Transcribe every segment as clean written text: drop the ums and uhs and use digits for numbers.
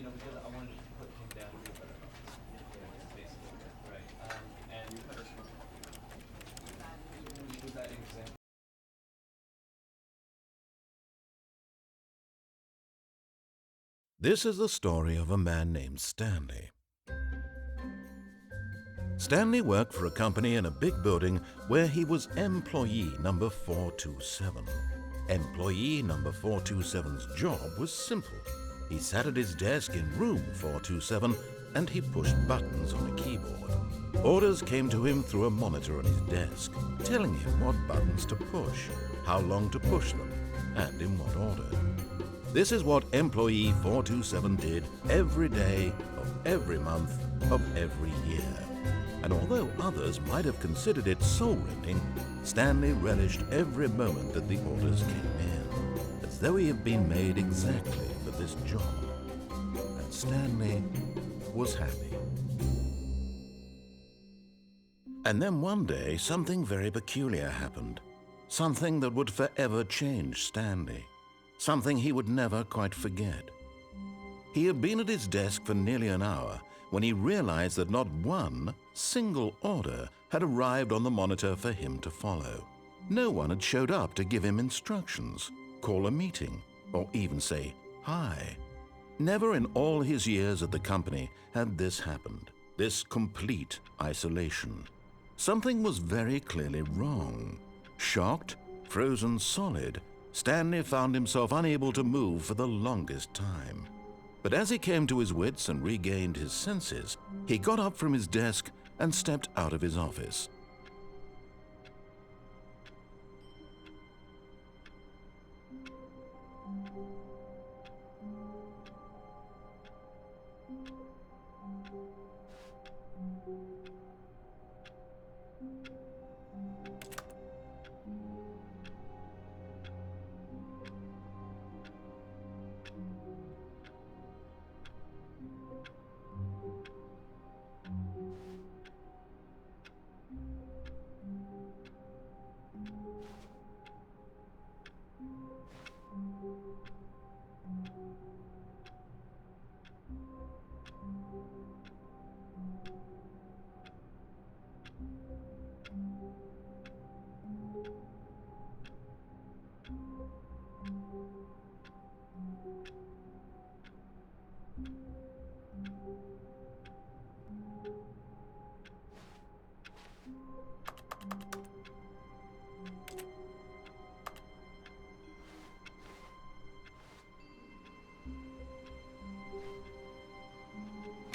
because I wanted to put him down here better. Yeah, basically, right. And was that an example? This is the story of a man named Stanley. Stanley worked for a company in a big building where he was employee number 427. Employee number 427's job was simple. He sat at his desk in room 427 and he pushed buttons on a keyboard. Orders came to him through a monitor on his desk, telling him what buttons to push, how long to push them, and in what order. This is what employee 427 did every day of every month of every year. And although others might have considered it soul-rending, Stanley relished every moment that the orders came in, as though he had been made exactly for this job. And Stanley was happy. And then one day, something very peculiar happened. Something that would forever change Stanley. Something he would never quite forget. He had been at his desk for nearly an hour when he realized that not one single order had arrived on the monitor for him to follow. No one had showed up to give him instructions, call a meeting, or even say hi. Never in all his years at the company had this happened, this complete isolation. Something was very clearly wrong. Shocked, frozen solid, Stanley found himself unable to move for the longest time. But as he came to his wits and regained his senses, he got up from his desk and stepped out of his office.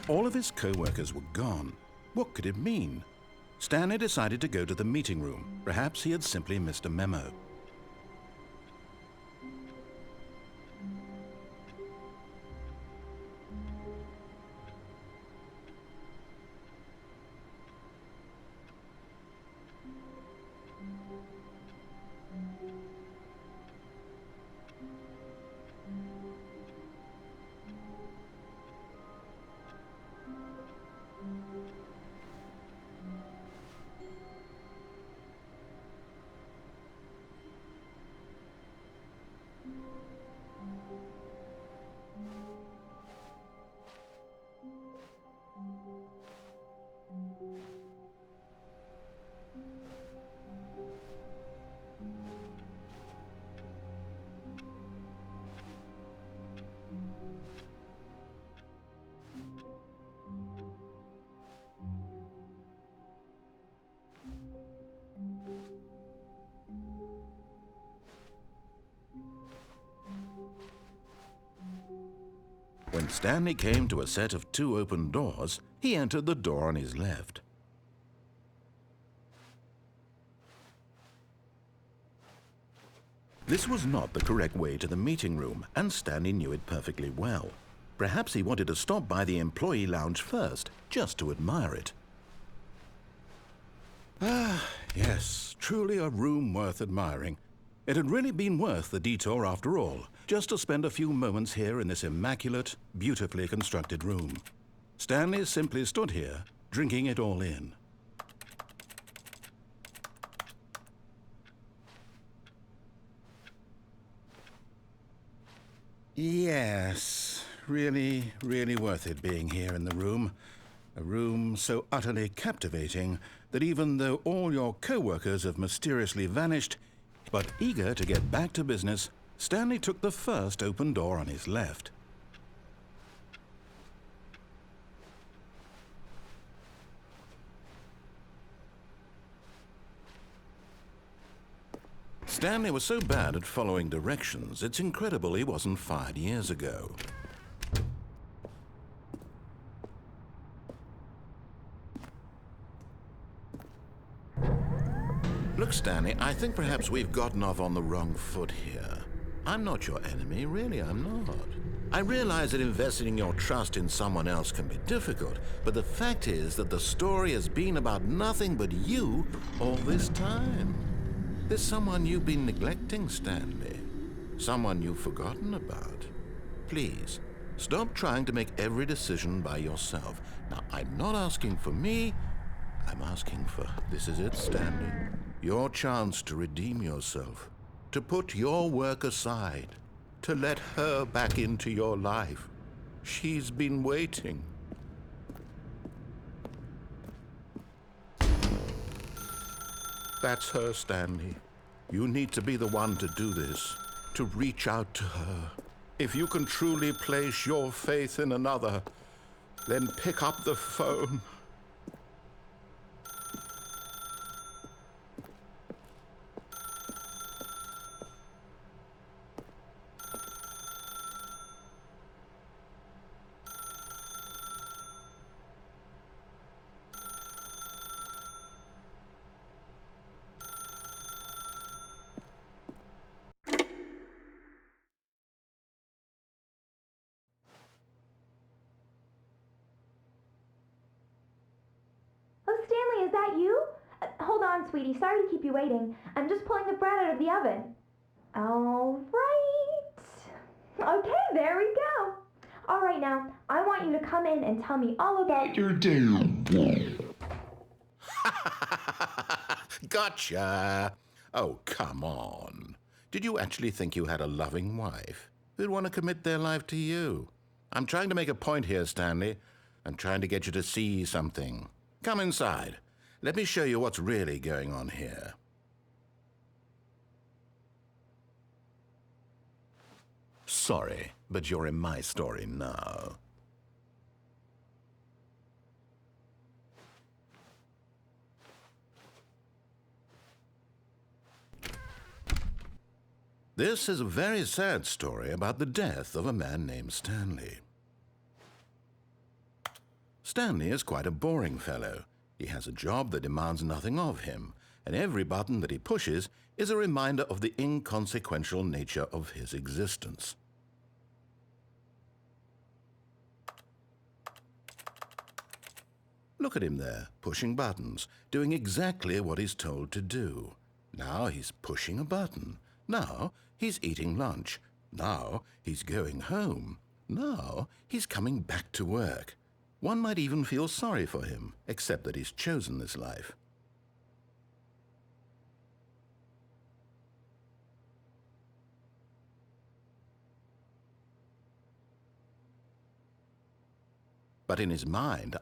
All of his co-workers were gone. What could it mean? Stanley decided to go to the meeting room. Perhaps he had simply missed a memo. When Stanley came to a set of 2 open doors, he entered the door on his left. This was not the correct way to the meeting room, and Stanley knew it perfectly well. Perhaps he wanted to stop by the employee lounge first, just to admire it. Ah, yes, truly a room worth admiring. It had really been worth the detour after all, just to spend a few moments here in this immaculate, beautifully constructed room. Stanley simply stood here, drinking it all in. Yes, really, really worth it being here in the room. A room so utterly captivating that even though all your co-workers have mysteriously vanished, but eager to get back to business, Stanley took the first open door on his left. Stanley was so bad at following directions, it's incredible he wasn't fired years ago. Look, Stanley, I think perhaps we've gotten off on the wrong foot here. I'm not your enemy, really, I'm not. I realize that investing your trust in someone else can be difficult, but the fact is that the story has been about nothing but you all this time. There's someone you've been neglecting, Stanley. Someone you've forgotten about. Please, stop trying to make every decision by yourself. Now, I'm not asking for me, I'm asking for, this is it, Stanley. Your chance to redeem yourself, to put your work aside, to let her back into your life. She's been waiting. That's her, Stanley. You need to be the one to do this, to reach out to her. If you can truly place your faith in another, then pick up the phone. Oh, Stanley, is that you? Hold on, sweetie. Sorry to keep you waiting. I'm just pulling the bread out of the oven. All right. Okay, there we go. All right, now, I want you to come in and tell me all about your day. Gotcha! Oh, come on. Did you actually think you had a loving wife who'd want to commit their life to you? I'm trying to make a point here, Stanley. I'm trying to get you to see something. Come inside. Let me show you what's really going on here. Sorry, but you're in my story now. This is a very sad story about the death of a man named Stanley. Stanley is quite a boring fellow. He has a job that demands nothing of him, and every button that he pushes is a reminder of the inconsequential nature of his existence. Look at him there, pushing buttons, doing exactly what he's told to do. Now he's pushing a button. Now he's eating lunch. Now he's going home. Now he's coming back to work. One might even feel sorry for him, except that he's chosen this life. But in his mind,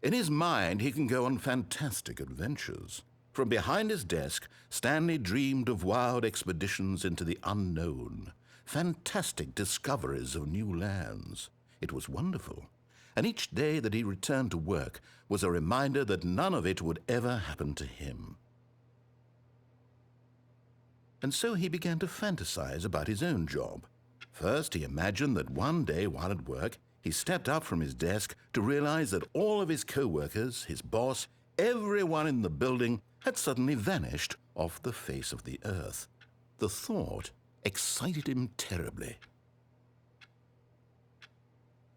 in his mind he can go on fantastic adventures. From behind his desk, Stanley dreamed of wild expeditions into the unknown, fantastic discoveries of new lands. It was wonderful. And each day that he returned to work was a reminder that none of it would ever happen to him. And so he began to fantasize about his own job. First, he imagined that one day while at work, he stepped up from his desk to realize that all of his co-workers, his boss, everyone in the building had suddenly vanished off the face of the earth. The thought excited him terribly.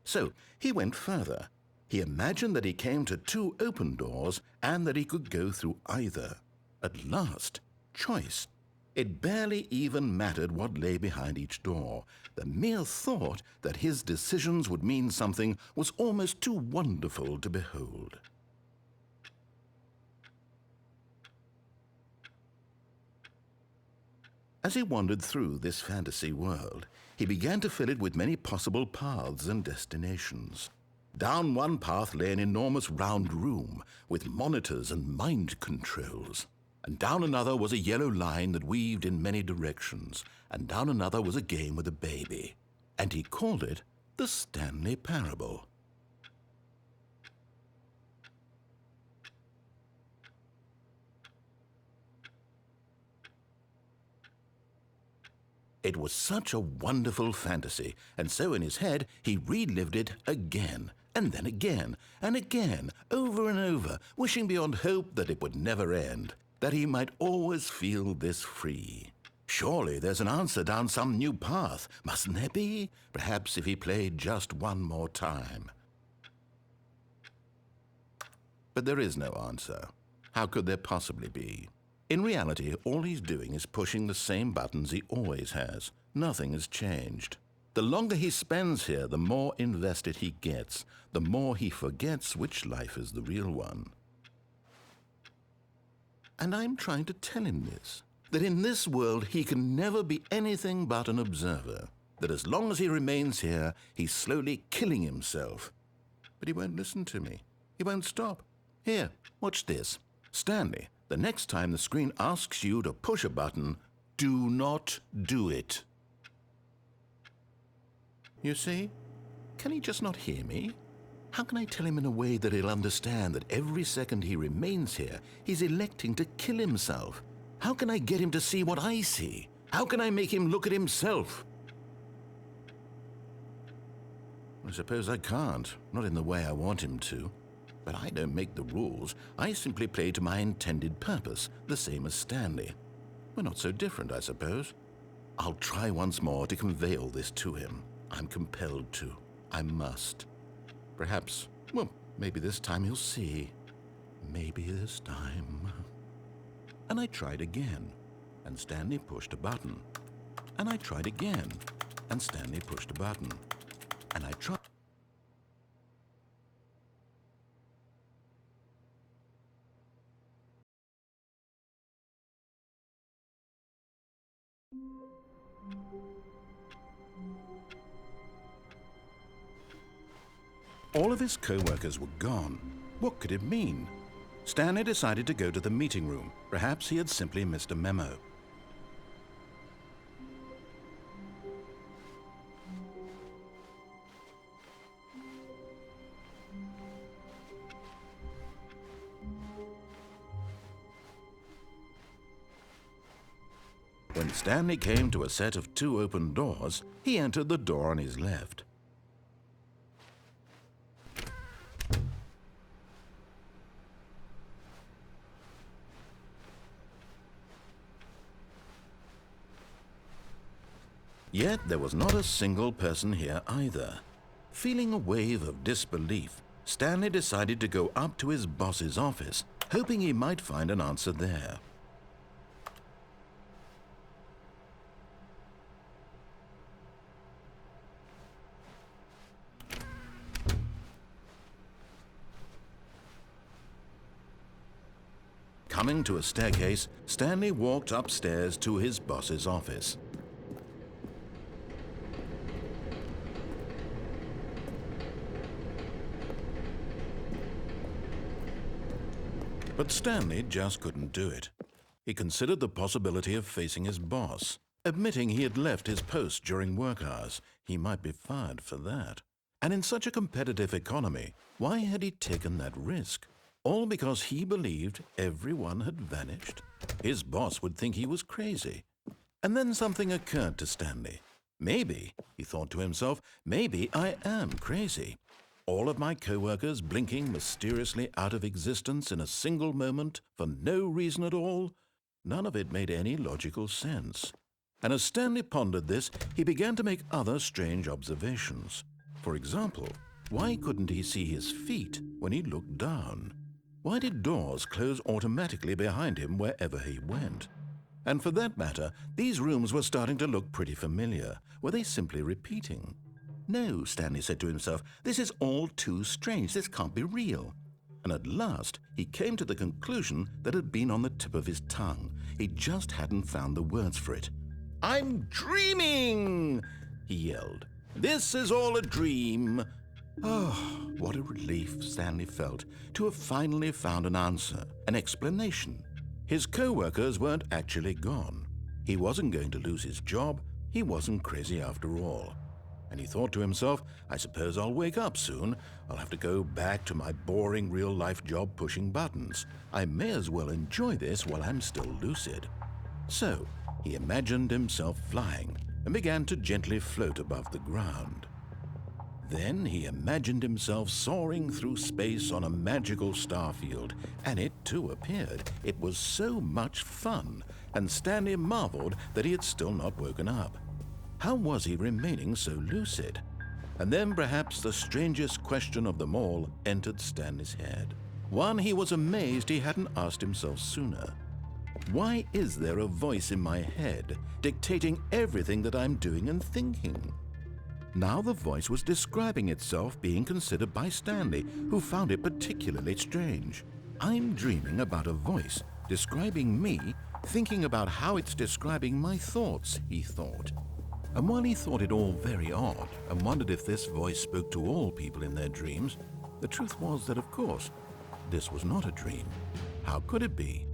So he went further. He imagined that he came to two open doors and that he could go through either. At last, choice. It barely even mattered what lay behind each door. The mere thought that his decisions would mean something was almost too wonderful to behold. As he wandered through this fantasy world, he began to fill it with many possible paths and destinations. Down one path lay an enormous round room with monitors and mind controls. And down another was a yellow line that weaved in many directions. And down another was a game with a baby. And he called it the Stanley Parable. It was such a wonderful fantasy, and so in his head he relived it again, and then again, and again, over and over, wishing beyond hope that it would never end, that he might always feel this free. Surely there's an answer down some new path, mustn't there be? Perhaps if he played just one more time. But there is no answer. How could there possibly be? In reality, all he's doing is pushing the same buttons he always has. Nothing has changed. The longer he spends here, the more invested he gets, the more he forgets which life is the real one. And I'm trying to tell him this, that in this world he can never be anything but an observer, that as long as he remains here, he's slowly killing himself. But he won't listen to me. He won't stop. Here, watch this. Stanley, the next time the screen asks you to push a button, do not do it. You see? Can he just not hear me? How can I tell him in a way that he'll understand that every second he remains here, he's electing to kill himself? How can I get him to see what I see? How can I make him look at himself? I suppose I can't, not in the way I want him to. But I don't make the rules. I simply play to my intended purpose, the same as Stanley. We're not so different, I suppose. I'll try once more to convey all this to him. I'm compelled to. I must. Perhaps, well, maybe this time he'll see. Maybe this time. And I tried again, and Stanley pushed a button. And I tried again, and Stanley pushed a button. And I tried. All of his co-workers were gone. What could it mean? Stanley decided to go to the meeting room. Perhaps he had simply missed a memo. When Stanley came to a set of 2 open doors, he entered the door on his left. Yet there was not a single person here either. Feeling a wave of disbelief, Stanley decided to go up to his boss's office, hoping he might find an answer there. Coming to a staircase, Stanley walked upstairs to his boss's office. But Stanley just couldn't do it. He considered the possibility of facing his boss. Admitting he had left his post during work hours, he might be fired for that. And in such a competitive economy, why had he taken that risk? All because he believed everyone had vanished? His boss would think he was crazy. And then something occurred to Stanley. Maybe, he thought to himself, maybe I am crazy. All of my co-workers blinking mysteriously out of existence in a single moment for no reason at all? None of it made any logical sense. And as Stanley pondered this, he began to make other strange observations. For example, why couldn't he see his feet when he looked down? Why did doors close automatically behind him wherever he went? And for that matter, these rooms were starting to look pretty familiar. Were they simply repeating? No, Stanley said to himself, this is all too strange. This can't be real. And at last, he came to the conclusion that had been on the tip of his tongue. He just hadn't found the words for it. I'm dreaming! he yelled. "This is all a dream." Oh, what a relief Stanley felt to have finally found an answer, an explanation. His co-workers weren't actually gone. He wasn't going to lose his job. He wasn't crazy after all. And he thought to himself, I suppose I'll wake up soon. I'll have to go back to my boring real-life job pushing buttons. I may as well enjoy this while I'm still lucid. So he imagined himself flying and began to gently float above the ground. Then he imagined himself soaring through space on a magical starfield, and it too appeared. It was so much fun, and Stanley marveled that he had still not woken up. How was he remaining so lucid? And then perhaps the strangest question of them all entered Stanley's head. One he was amazed he hadn't asked himself sooner. Why is there a voice in my head dictating everything that I'm doing and thinking? Now the voice was describing itself being considered by Stanley, who found it particularly strange. I'm dreaming about a voice describing me, thinking about how it's describing my thoughts, he thought. And while he thought it all very odd and wondered if this voice spoke to all people in their dreams, the truth was that, of course, this was not a dream. How could it be?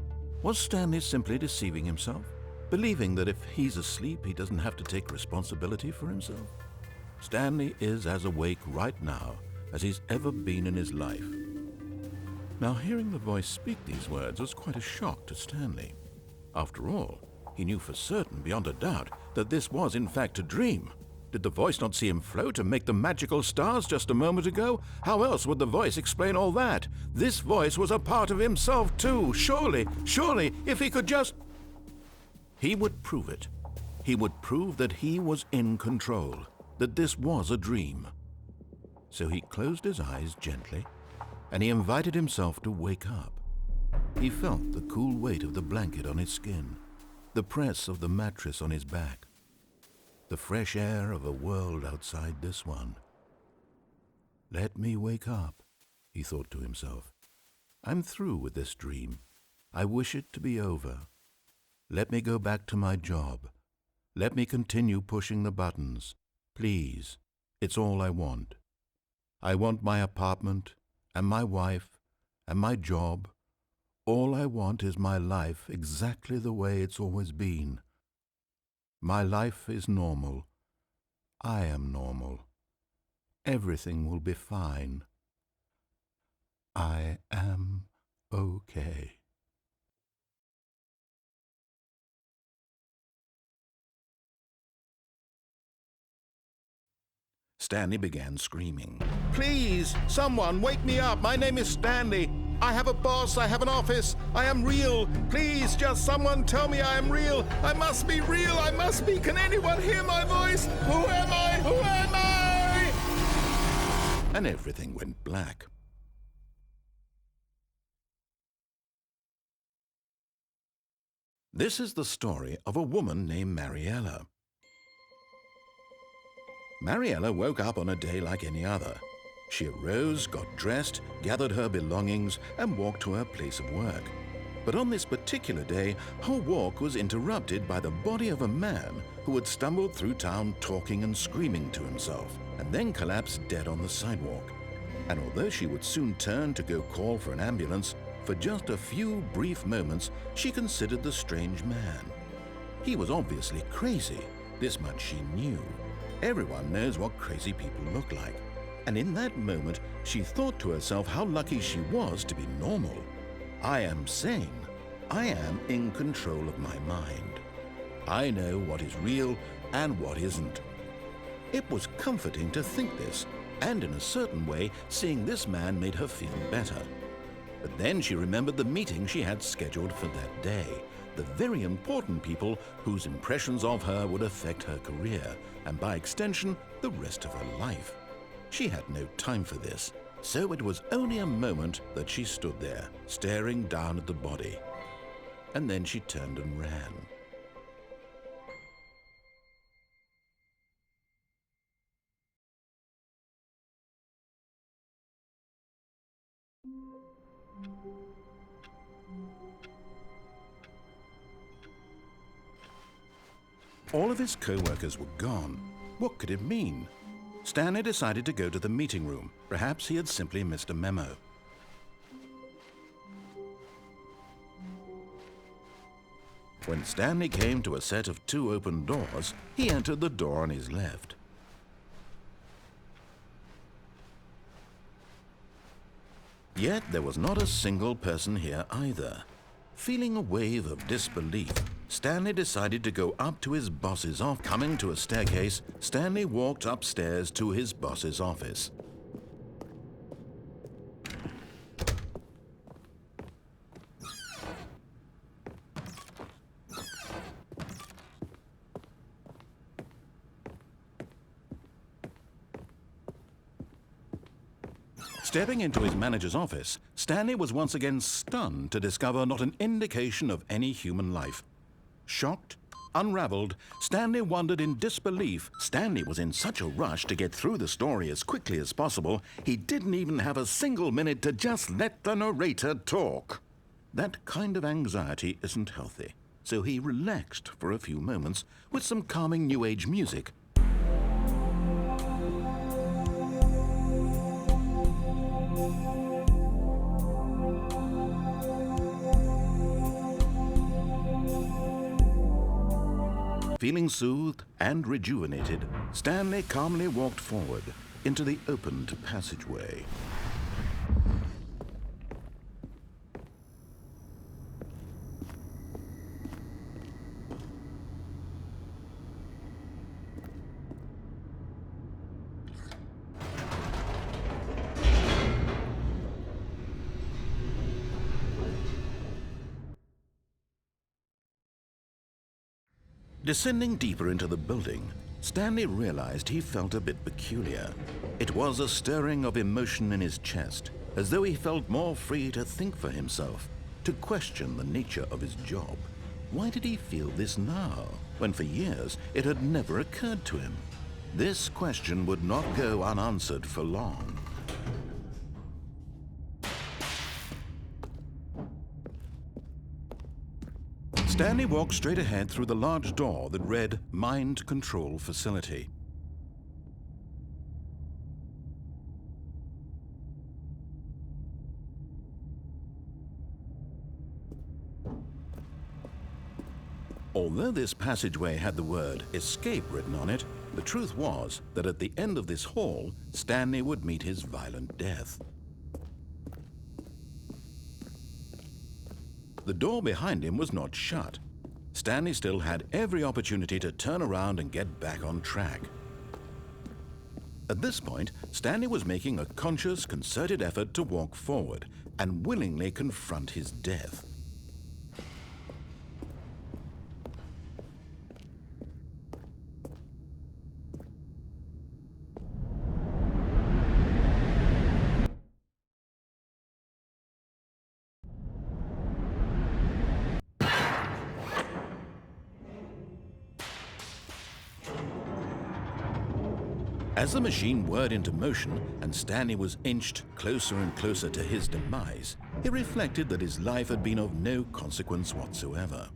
Was Stanley simply deceiving himself, believing that if he's asleep, he doesn't have to take responsibility for himself? Stanley is as awake right now as he's ever been in his life. Now, hearing the voice speak these words was quite a shock to Stanley. After all, he knew for certain, beyond a doubt, that this was in fact a dream. Did the voice not see him float and make the magical stars just a moment ago? How else would the voice explain all that? This voice was a part of himself too. Surely, if he could just... He would prove it. He would prove that he was in control, that this was a dream. So he closed his eyes gently, and he invited himself to wake up. He felt the cool weight of the blanket on his skin, the press of the mattress on his back, the fresh air of a world outside this one. Let me wake up, he thought to himself. I'm through with this dream. I wish it to be over. Let me go back to my job. Let me continue pushing the buttons. Please, it's all I want. I want my apartment and my wife and my job. All I want is my life exactly the way it's always been. My life is normal. I am normal. Everything will be fine. I am okay. Stanley began screaming. Please, someone, wake me up. My name is Stanley. I have a boss. I have an office. I am real. Please, just someone tell me I am real. I must be real. I must be. Can anyone hear my voice? Who am I? Who am I? And everything went black. This is the story of a woman named Mariella. Mariella woke up on a day like any other. She arose, got dressed, gathered her belongings, and walked to her place of work. But on this particular day, her walk was interrupted by the body of a man who had stumbled through town talking and screaming to himself, and then collapsed dead on the sidewalk. And although she would soon turn to go call for an ambulance, for just a few brief moments, she considered the strange man. He was obviously crazy. This much she knew. Everyone knows what crazy people look like. And in that moment, she thought to herself how lucky she was to be normal. I am sane. I am in control of my mind. I know what is real and what isn't. It was comforting to think this, and in a certain way, seeing this man made her feel better. But then she remembered the meeting she had scheduled for that day, the very important people whose impressions of her would affect her career, and by extension, the rest of her life. She had no time for this, so it was only a moment that she stood there, staring down at the body. And then she turned and ran. All of his co-workers were gone, What could it mean? Stanley decided to go to the meeting room. Perhaps he had simply missed a memo. When Stanley came to a set of 2 open doors, he entered the door on his left. Yet there was not a single person here either. Feeling a wave of disbelief, Stanley decided to go up to his boss's office. Coming to a staircase, Stanley walked upstairs to his boss's office. Stepping into his manager's office, Stanley was once again stunned to discover not an indication of any human life. Shocked, unraveled, Stanley wondered in disbelief. Stanley was in such a rush to get through the story as quickly as possible, he didn't even have a single minute to just let the narrator talk. That kind of anxiety isn't healthy, so he relaxed for a few moments with some calming New Age music. Feeling soothed and rejuvenated, Stanley calmly walked forward into the opened passageway. Descending deeper into the building, Stanley realized he felt a bit peculiar. It was a stirring of emotion in his chest, as though he felt more free to think for himself, to question the nature of his job. Why did he feel this now, when for years it had never occurred to him? This question would not go unanswered for long. Stanley walked straight ahead through the large door that read Mind Control Facility. Although this passageway had the word Escape written on it, the truth was that at the end of this hall, Stanley would meet his violent death. The door behind him was not shut. Stanley still had every opportunity to turn around and get back on track. At this point, Stanley was making a conscious, concerted effort to walk forward and willingly confront his death. As the machine whirred into motion and Stanley was inched closer and closer to his demise, he reflected that his life had been of no consequence whatsoever.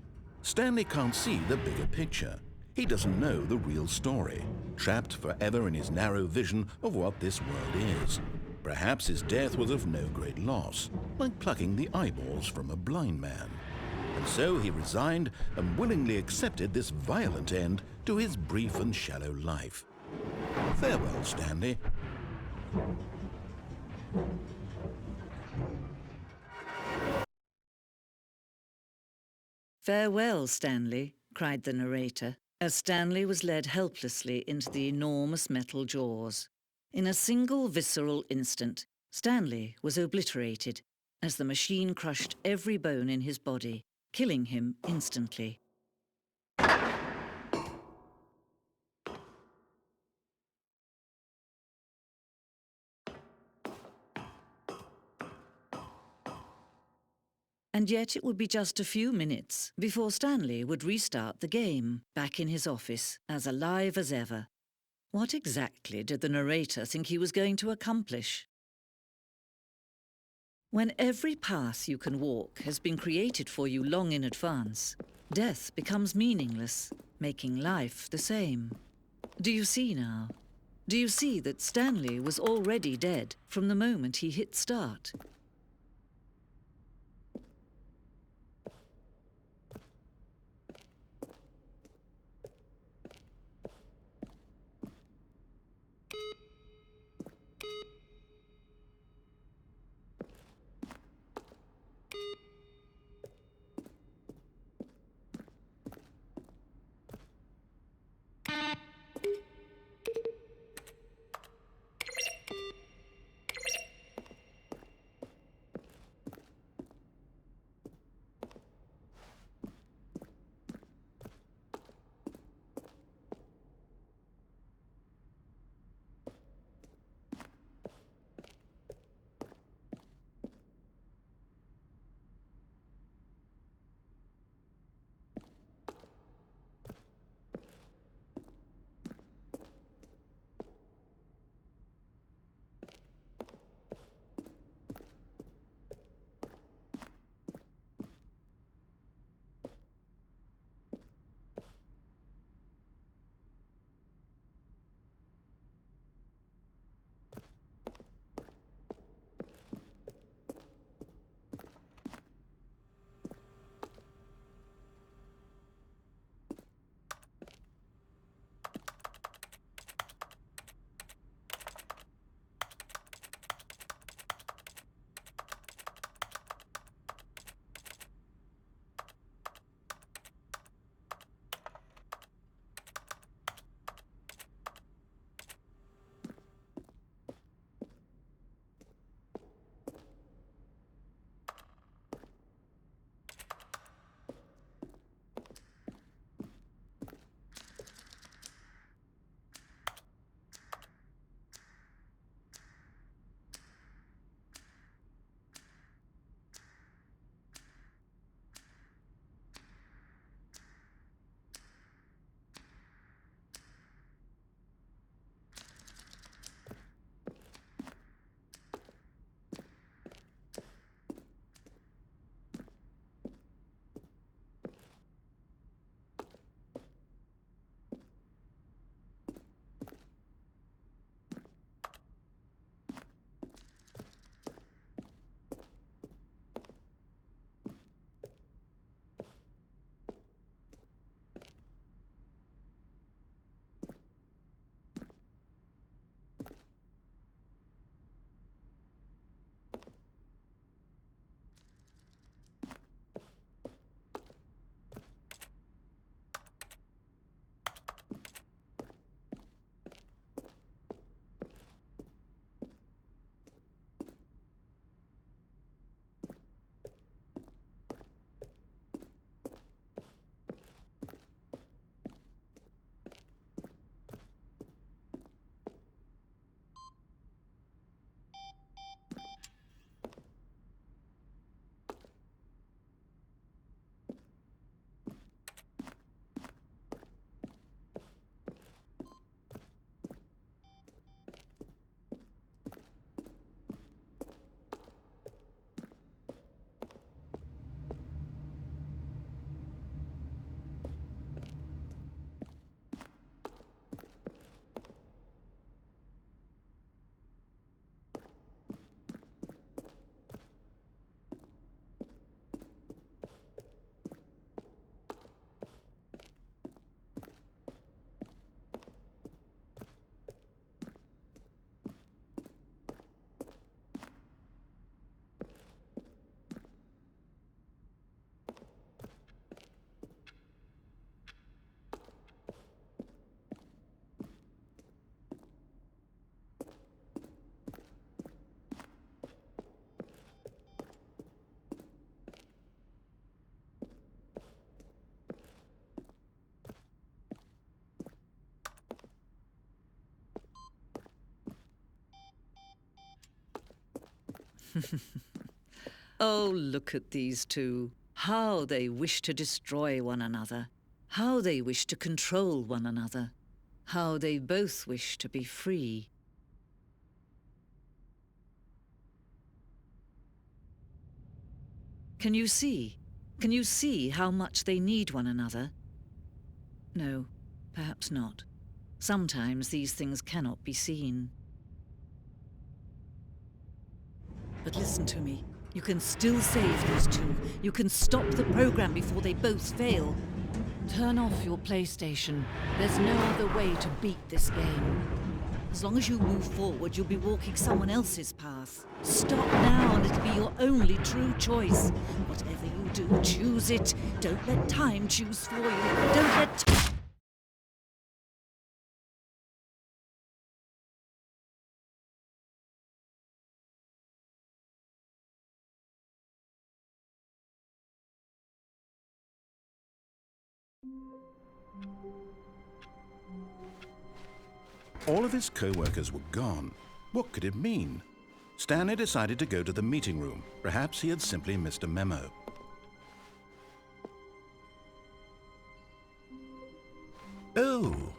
Stanley can't see the bigger picture. He doesn't know the real story, trapped forever in his narrow vision of what this world is. Perhaps his death was of no great loss, like plucking the eyeballs from a blind man. And so he resigned and willingly accepted this violent end to his brief and shallow life. Farewell, Stanley. "Farewell, Stanley," cried the narrator, as Stanley was led helplessly into the enormous metal jaws. In a single visceral instant, Stanley was obliterated as the machine crushed every bone in his body, killing him instantly. And yet it would be just a few minutes before Stanley would restart the game, back in his office, as alive as ever. What exactly did the narrator think he was going to accomplish? When every path you can walk has been created for you long in advance, death becomes meaningless, making life the same. Do you see now? Do you see that Stanley was already dead from the moment he hit start? Oh, look at these two. How they wish to destroy one another. How they wish to control one another. How they both wish to be free. Can you see? Can you see how much they need one another? No, perhaps not. Sometimes these things cannot be seen. But listen to me. You can still save these two. You can stop the program before they both fail. Turn off your PlayStation. There's no other way to beat this game. As long as you move forward, you'll be walking someone else's path. Stop now and it'll be your only true choice. Whatever you do, choose it. Don't let time choose for you. Don't let... All of his co-workers were gone. What could it mean? Stanley decided to go to the meeting room. Perhaps he had simply missed a memo. Oh,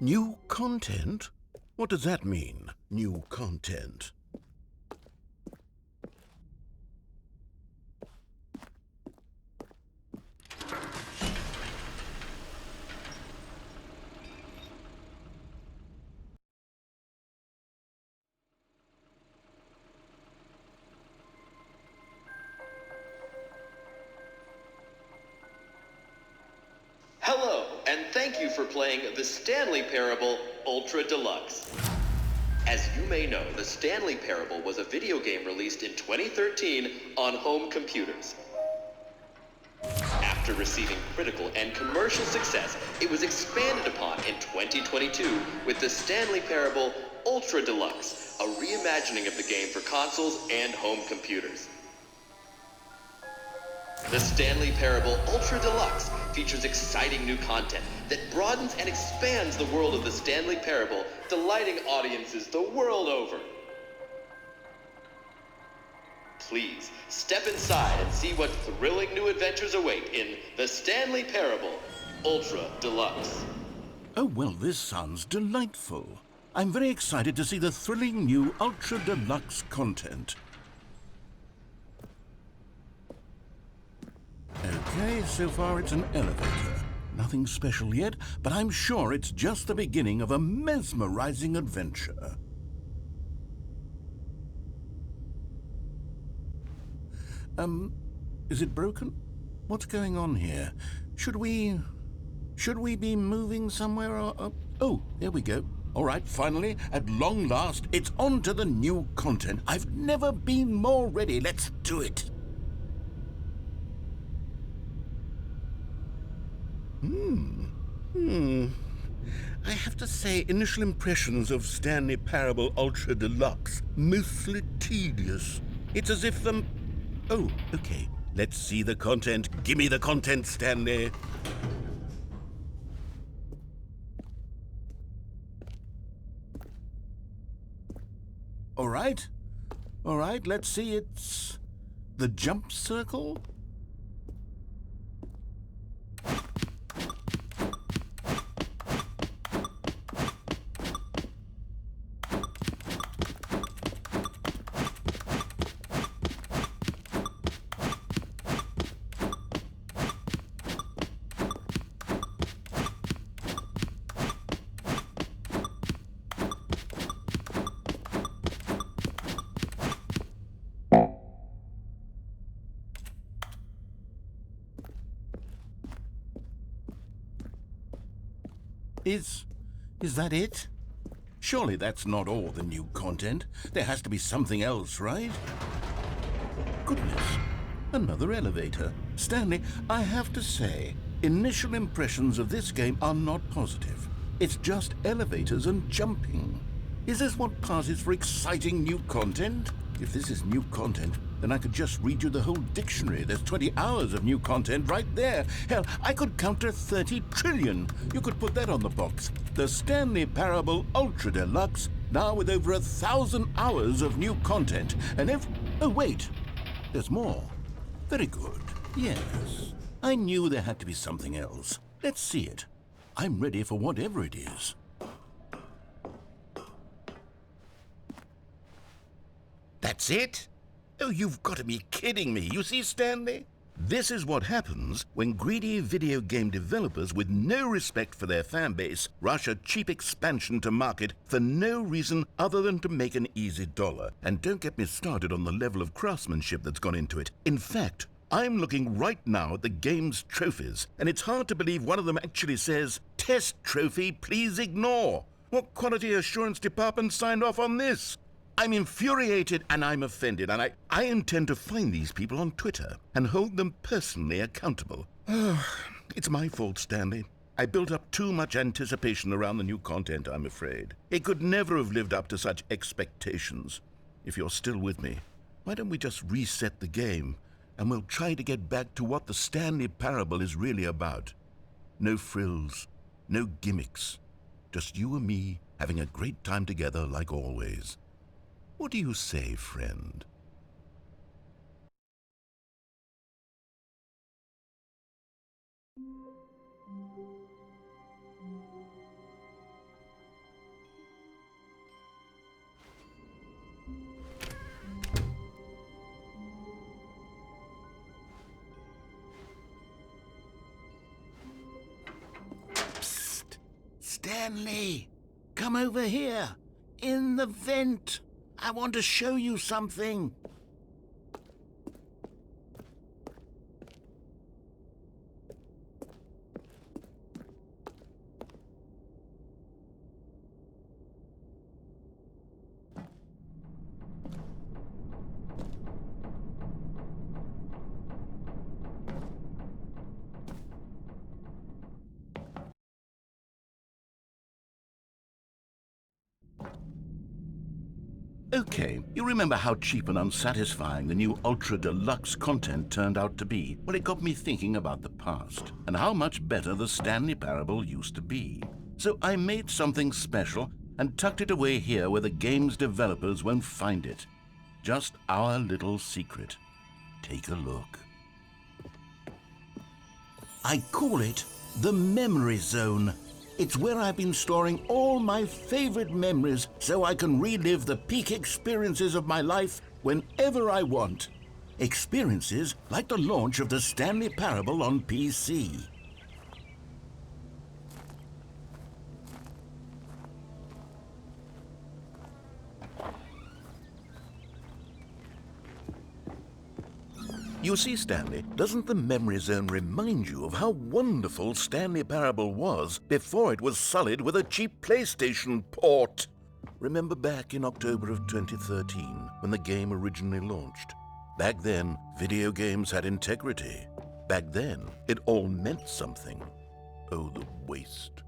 new content? What does that mean, new content? Hello, and thank you for playing the Stanley Parable Ultra Deluxe. As you may know, the Stanley Parable was a video game released in 2013 on home computers. After receiving critical and commercial success, it was expanded upon in 2022 with the Stanley Parable Ultra Deluxe, a reimagining of the game for consoles and home computers. The Stanley Parable Ultra Deluxe features exciting new content that broadens and expands the world of the Stanley Parable, delighting audiences the world over. Please, step inside and see what thrilling new adventures await in the Stanley Parable Ultra Deluxe. Oh, well, this sounds delightful. I'm very excited to see the thrilling new Ultra Deluxe content. Okay, so far it's an elevator. Nothing special yet, but I'm sure it's just the beginning of a mesmerizing adventure. Is it broken? What's going on here? Should we be moving somewhere or... Oh, there we go. All right, finally, at long last, it's on to the new content. I've never been more ready. Let's do it. I have to say, initial impressions of Stanley Parable Ultra Deluxe, mostly tedious. It's as if the... Oh, okay. Let's see the content. Give me the content, Stanley. All right. All right, let's see. It's the jump circle. Is that it? Surely that's not all the new content. There has to be something else, right? Goodness, another elevator. Stanley, I have to say, initial impressions of this game are not positive. It's just elevators and jumping. Is this what passes for exciting new content? If this is new content, then I could just read you the whole dictionary. There's 20 hours of new content right there. Hell, I could count to 30 trillion. You could put that on the box. The Stanley Parable Ultra Deluxe, now with over 1,000 hours of new content. And if... Oh, wait. There's more. Very good. Yes. I knew there had to be something else. Let's see it. I'm ready for whatever it is. That's it? Oh, you've got to be kidding me. You see, Stanley? This is what happens when greedy video game developers with no respect for their fanbase rush a cheap expansion to market for no reason other than to make an easy dollar. And don't get me started on the level of craftsmanship that's gone into it. In fact, I'm looking right now at the game's trophies, and it's hard to believe one of them actually says, "Test trophy, please ignore." What quality assurance department signed off on this? I'm infuriated and I'm offended, and I intend to find these people on Twitter and hold them personally accountable. It's my fault, Stanley. I built up too much anticipation around the new content, I'm afraid. It could never have lived up to such expectations. If you're still with me, why don't we just reset the game and we'll try to get back to what the Stanley Parable is really about. No frills, no gimmicks, just you and me having a great time together like always. What do you say, friend? Psst! Stanley! Come over here! In the vent! I want to show you something. Okay, you remember how cheap and unsatisfying the new Ultra Deluxe content turned out to be? Well, it got me thinking about the past and how much better the Stanley Parable used to be. So I made something special and tucked it away here where the game's developers won't find it. Just our little secret. Take a look. I call it the Memory Zone. It's where I've been storing all my favorite memories so I can relive the peak experiences of my life whenever I want. Experiences like the launch of the Stanley Parable on PC. You see, Stanley, doesn't the Memory Zone remind you of how wonderful Stanley Parable was before it was sullied with a cheap PlayStation port? Remember back in October of 2013, when the game originally launched? Back then, video games had integrity. Back then, it all meant something. Oh, the waste.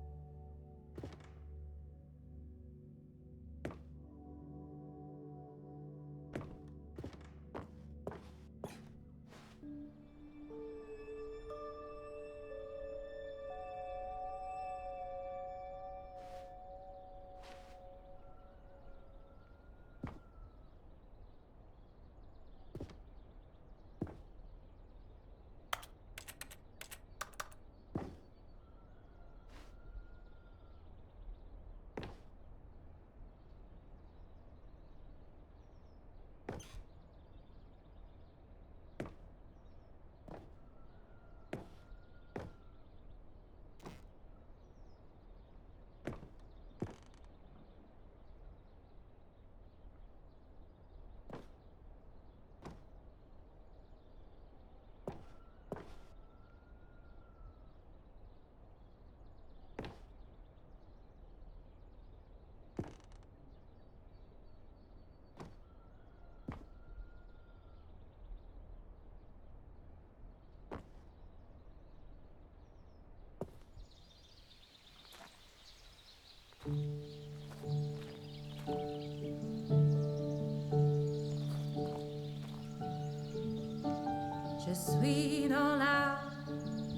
Je suis dans la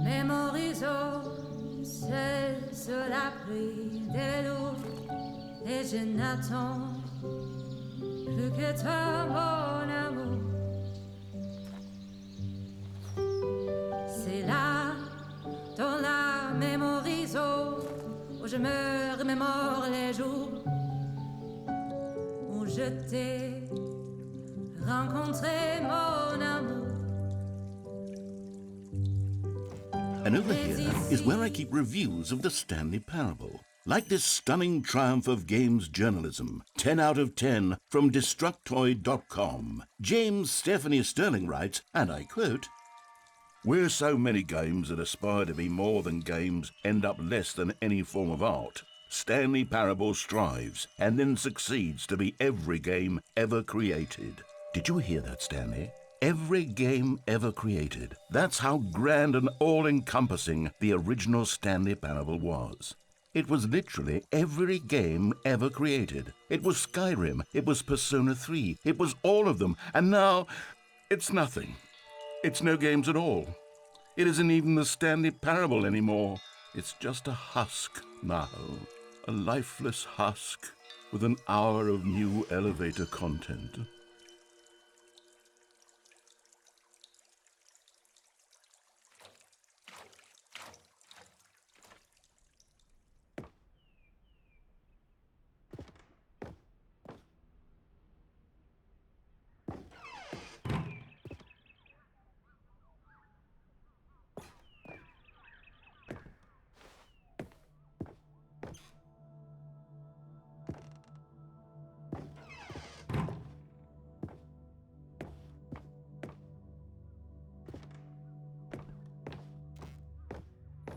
Memory Zone, seul sur l'abri des loups, et je n'attends plus que toi, mon amour. C'est là, dans la Memory Zone, où je me remémore les jours où je t'ai rencontré, mon amour. And over here is where I keep reviews of the Stanley Parable. Like this stunning triumph of games journalism, 10 out of 10 from Destructoid.com. James Stephanie Sterling writes, and I quote, "Where so many games that aspire to be more than games end up less than any form of art, Stanley Parable strives and then succeeds to be every game ever created." Did you hear that, Stanley? Every game ever created. That's how grand and all-encompassing the original Stanley Parable was. It was literally every game ever created. It was Skyrim, it was Persona 3, it was all of them, and now it's nothing. It's no games at all. It isn't even the Stanley Parable anymore. It's just a husk now, a lifeless husk with an hour of new elevator content.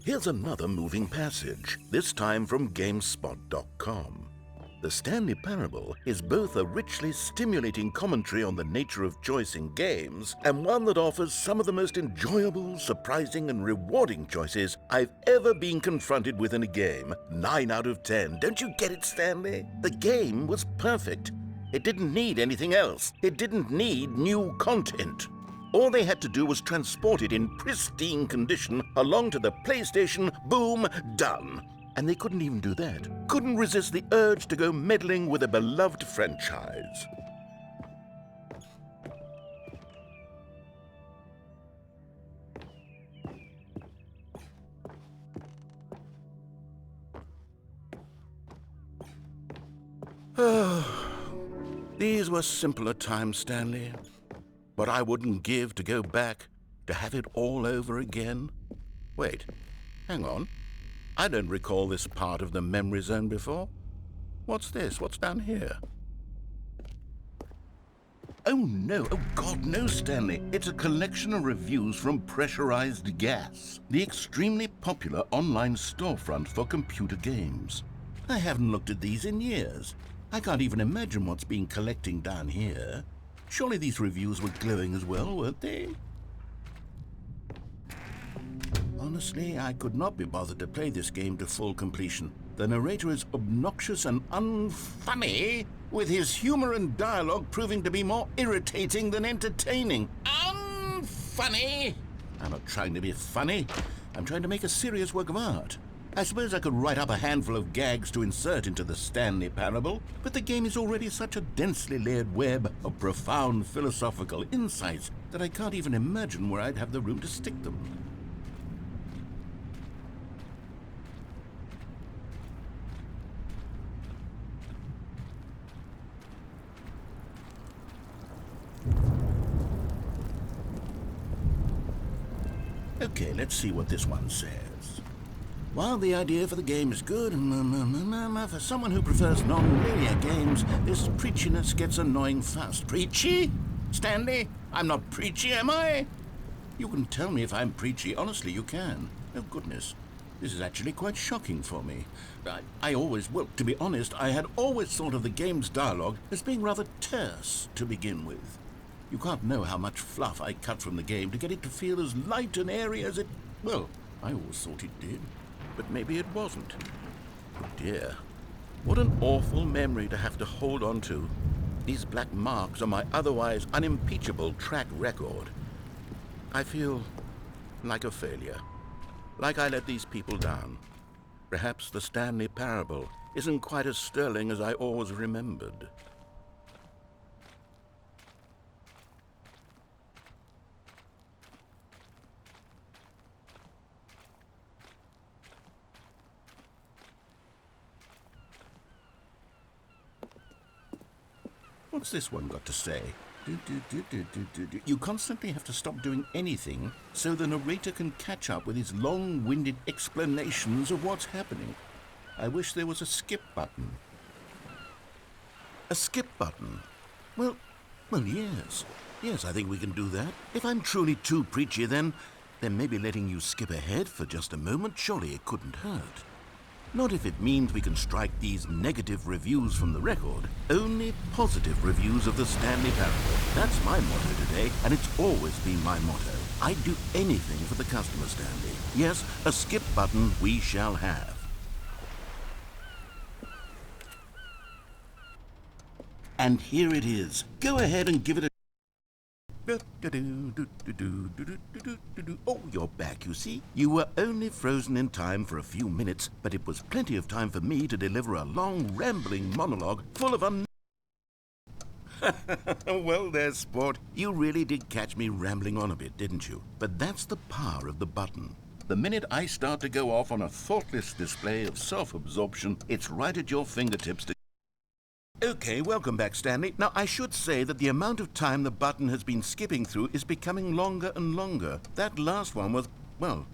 Here's another moving passage, this time from GameSpot.com. The Stanley Parable is both a richly stimulating commentary on the nature of choice in games and one that offers some of the most enjoyable, surprising, and rewarding choices I've ever been confronted with in a game. 9 out of 10. Don't you get it, Stanley? The game was perfect. It didn't need anything else. It didn't need new content. All they had to do was transport it in pristine condition along to the PlayStation, boom, done. And they couldn't even do that. Couldn't resist the urge to go meddling with a beloved franchise. These were simpler times, Stanley. But I wouldn't give to go back, to have it all over again. Wait, hang on. I don't recall this part of the memory zone before. What's this? What's down here? Oh no, oh God, no, Stanley. It's a collection of reviews from Pressurized Gas, the extremely popular online storefront for computer games. I haven't looked at these in years. I can't even imagine what's been collecting down here. Surely these reviews were glowing as well, weren't they? Honestly, I could not be bothered to play this game to full completion. The narrator is obnoxious and unfunny, with his humor and dialogue proving to be more irritating than entertaining. Unfunny! I'm not trying to be funny. I'm trying to make a serious work of art. I suppose I could write up a handful of gags to insert into the Stanley Parable, but the game is already such a densely layered web of profound philosophical insights that I can't even imagine where I'd have the room to stick them. Okay, let's see what this one says. While the idea for the game is good, for someone who prefers non-linear games, this preachiness gets annoying fast. Preachy? Stanley? I'm not preachy, am I? You can tell me if I'm preachy. Honestly, you can. Oh, goodness. This is actually quite shocking for me. To be honest, I had always thought of the game's dialogue as being rather terse to begin with. You can't know how much fluff I cut from the game to get it to feel as light and airy as it... Well, I always thought it did. But maybe it wasn't. Oh dear. What an awful memory to have to hold on to. These black marks on my otherwise unimpeachable track record. I feel like a failure. Like I let these people down. Perhaps the Stanley Parable isn't quite as sterling as I always remembered. What's this one got to say? You constantly have to stop doing anything so the narrator can catch up with his long-winded explanations of what's happening. I wish there was a skip button. A skip button? Well, yes. Yes, I think we can do that. If I'm truly too preachy, then maybe letting you skip ahead for just a moment, surely it couldn't hurt. Not if it means we can strike these negative reviews from the record. Only positive reviews of the Stanley Parable. That's my motto today, and it's always been my motto. I'd do anything for the customer, Stanley. Yes, a skip button we shall have. And here it is. Go ahead and give it a... Oh, you're back, you see. You were only frozen in time for a few minutes, but it was plenty of time for me to deliver a long, rambling monologue full of Well, there's sport. You really did catch me rambling on a bit, didn't you? But that's the power of the button. The minute I start to go off on a thoughtless display of self-absorption, it's right at your fingertips to... Okay, welcome back, Stanley. Now, I should say that the amount of time the button has been skipping through is becoming longer and longer. That last one was, well,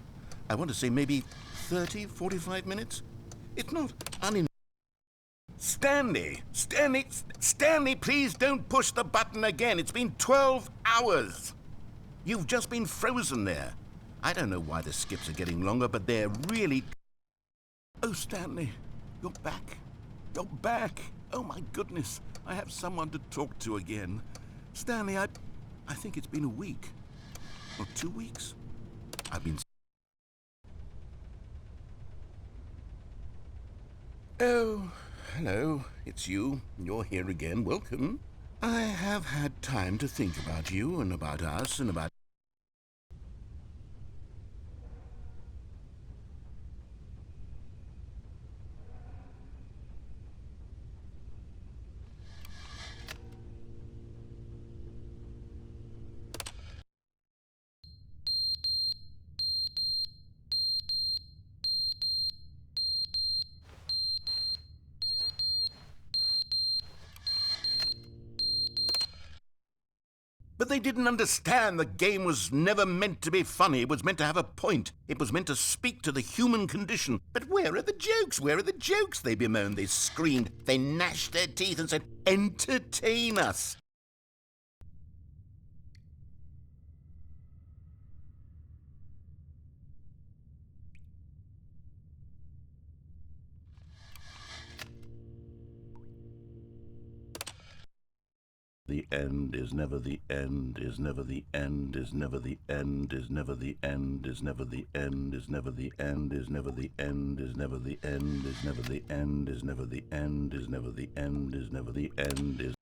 I want to say maybe 30, 45 minutes? It's not Stanley, please don't push the button again. It's been 12 hours. You've just been frozen there. I don't know why the skips are getting longer, but they're really... Oh, Stanley, you're back. You're back. Oh, my goodness. I have someone to talk to again. Stanley, I think it's been a week. Or 2 weeks. I've been... Oh, hello. It's you. You're here again. Welcome. I have had time to think about you and about us and about... But they didn't understand the game was never meant to be funny. It was meant to have a point. It was meant to speak to the human condition. But where are the jokes? Where are the jokes? They bemoaned, they screamed, they gnashed their teeth and said, entertain us. The end is never the end, is never the end, is never the end, is never the end, is never the end, is never the end, is never the end, is never the end, is never the end, is never the end, is never the end, is never the end, is